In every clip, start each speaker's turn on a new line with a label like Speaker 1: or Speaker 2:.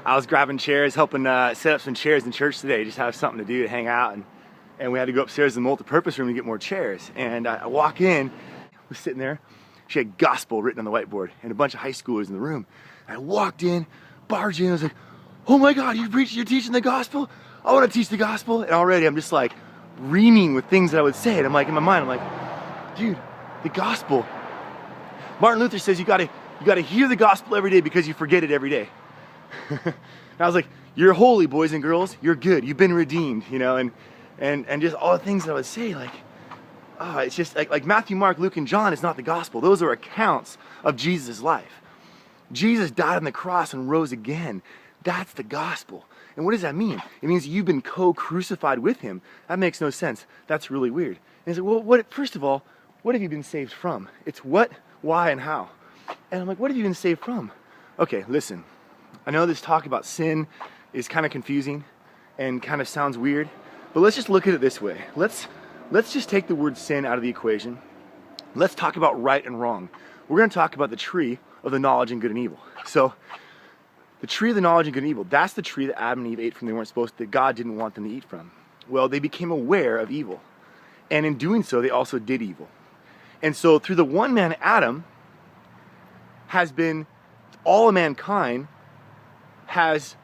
Speaker 1: I was grabbing chairs, helping set up some chairs in church today, just have something to do, to hang out, and we had to go upstairs to the multi-purpose room to get more chairs. And I walk in, was sitting there, she had gospel written on the whiteboard, and a bunch of high schoolers in the room. And I walked in, barged in, I was like, oh my God, you're teaching the gospel? I want to teach the gospel. And already I'm just like reaming with things that I would say. And I'm like, in my mind, I'm like, dude, the gospel. Martin Luther says you gotta hear the gospel every day because you forget it every day. And I was like, you're holy, boys and girls. You're good. You've been redeemed, you know, and just all the things that I would say, like, it's just like Matthew, Mark, Luke, and John is not the gospel. Those are accounts of Jesus' life. Jesus died on the cross and rose again. That's the gospel. And what does that mean? It means you've been co-crucified with him. That makes no sense. That's really weird. And he's like, well, first of all, what have you been saved from? It's what, why, and how. And I'm like, what have you been saved from? Okay, listen. I know this talk about sin is kind of confusing and kind of sounds weird, but let's just look at it this way. Let's just take the word sin out of the equation. Let's talk about right and wrong. We're going to talk about the tree of the knowledge of good and evil. So, the tree of the knowledge of good and evil, that's the tree that Adam and Eve ate from. They weren't supposed to, that God didn't want them to eat from. Well, they became aware of evil. And in doing so, they also did evil. And so, through the one man, Adam, has been, all of mankind has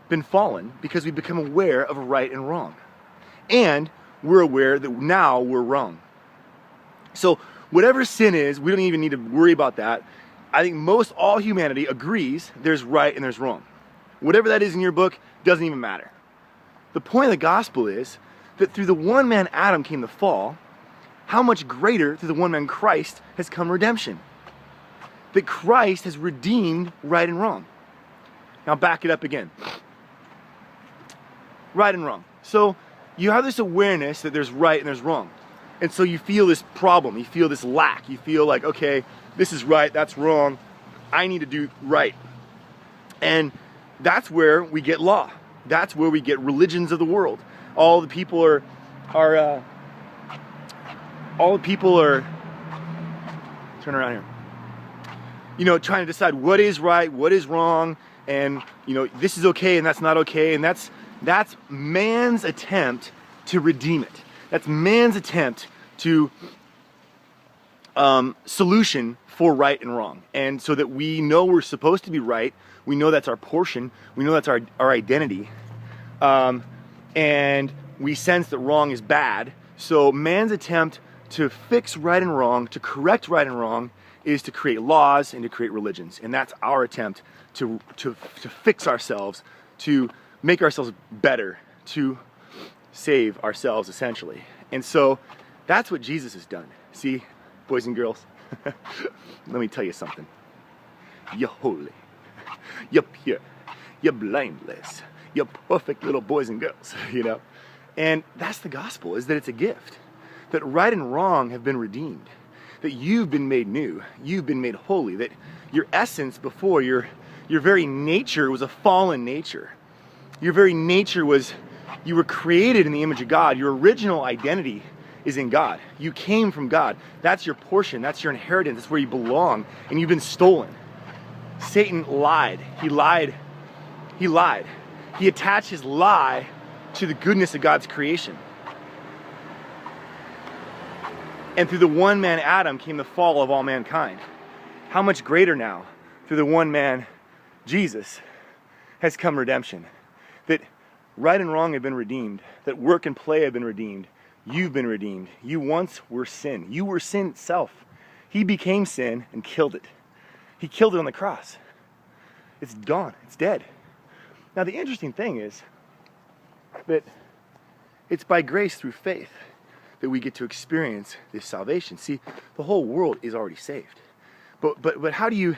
Speaker 1: been fallen because we become aware of right and wrong. And we're aware that now we're wrong. So whatever sin is, we don't even need to worry about that. I think most all humanity agrees there's right and there's wrong. Whatever that is in your book doesn't even matter. The point of the gospel is that through the one man Adam came the fall, how much greater through the one man Christ has come redemption. That Christ has redeemed right and wrong. Now back it up again. Right and wrong. So you have this awareness that there's right and there's wrong. And so you feel this problem, you feel this lack, you feel like, okay, this is right, that's wrong, I need to do right. And that's where we get law. That's where we get religions of the world. All the people are turn around here. You know, trying to decide what is right, what is wrong, and you know, this is okay and that's not okay, and that's man's attempt to redeem it. That's man's attempt to solution for right and wrong. And so that we know we're supposed to be right, we know that's our portion, we know that's our identity, and we sense that wrong is bad. So man's attempt to fix right and wrong, to correct right and wrong, is to create laws and to create religions. And that's our attempt to fix ourselves, to make ourselves better, to save ourselves essentially. And so that's what Jesus has done. See, boys and girls, let me tell you something. You're holy, you're pure, you're blameless, you're perfect little boys and girls, you know? And that's the gospel, is that it's a gift. That right and wrong have been redeemed. That you've been made new, you've been made holy, that your essence before, your very nature was a fallen nature. Your very nature was, you were created in the image of God. Your original identity is in God. You came from God. That's your portion, that's your inheritance, that's where you belong, and you've been stolen. Satan lied. He lied. He attached his lie to the goodness of God's creation. And through the one man Adam came the fall of all mankind. How much greater now, through the one man Jesus, has come redemption. That right and wrong have been redeemed. That work and play have been redeemed. You've been redeemed. You once were sin. You were sin itself. He became sin and killed it. He killed it on the cross. It's gone. It's dead. Now the interesting thing is that it's by grace through faith that we get to experience this salvation. See, the whole world is already saved. But how do you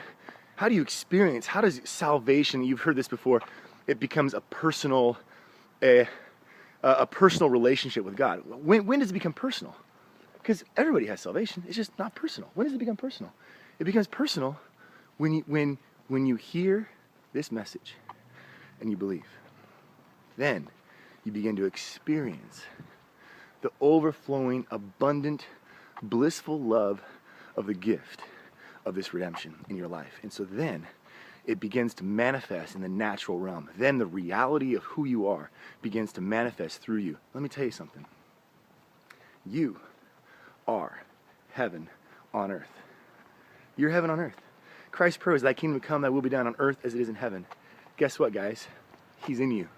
Speaker 1: experience, how does salvation, you've heard this before, it becomes a personal relationship with God. When does it become personal? Because everybody has salvation, it's just not personal. When does it become personal? It becomes personal when you hear this message and you believe. Then you begin to experience the overflowing, abundant, blissful love of the gift of this redemption in your life. And so then it begins to manifest in the natural realm. Then the reality of who you are begins to manifest through you. Let me tell you something. You are heaven on earth. You're heaven on earth. Christ prayers, thy kingdom come, thy will be done on earth as it is in heaven. Guess what, guys? He's in you.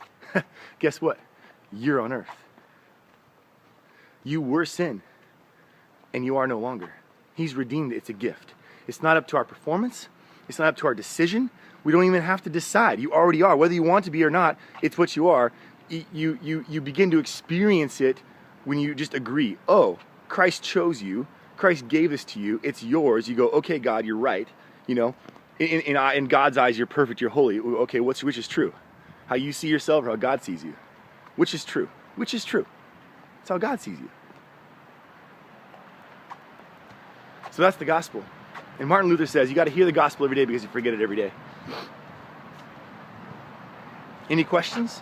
Speaker 1: Guess what? You're on earth. You were sin, and you are no longer. He's redeemed it. It's a gift. It's not up to our performance. It's not up to our decision. We don't even have to decide. You already are. Whether you want to be or not, it's what you are. You begin to experience it when you just agree. Oh, Christ chose you. Christ gave this to you. It's yours. You go, okay, God, you're right. You know, in God's eyes, you're perfect. You're holy. Okay, which is true? How you see yourself or how God sees you? Which is true? Which is true? It's how God sees you. So that's the gospel. And Martin Luther says, you got to hear the gospel every day because you forget it every day. Any questions?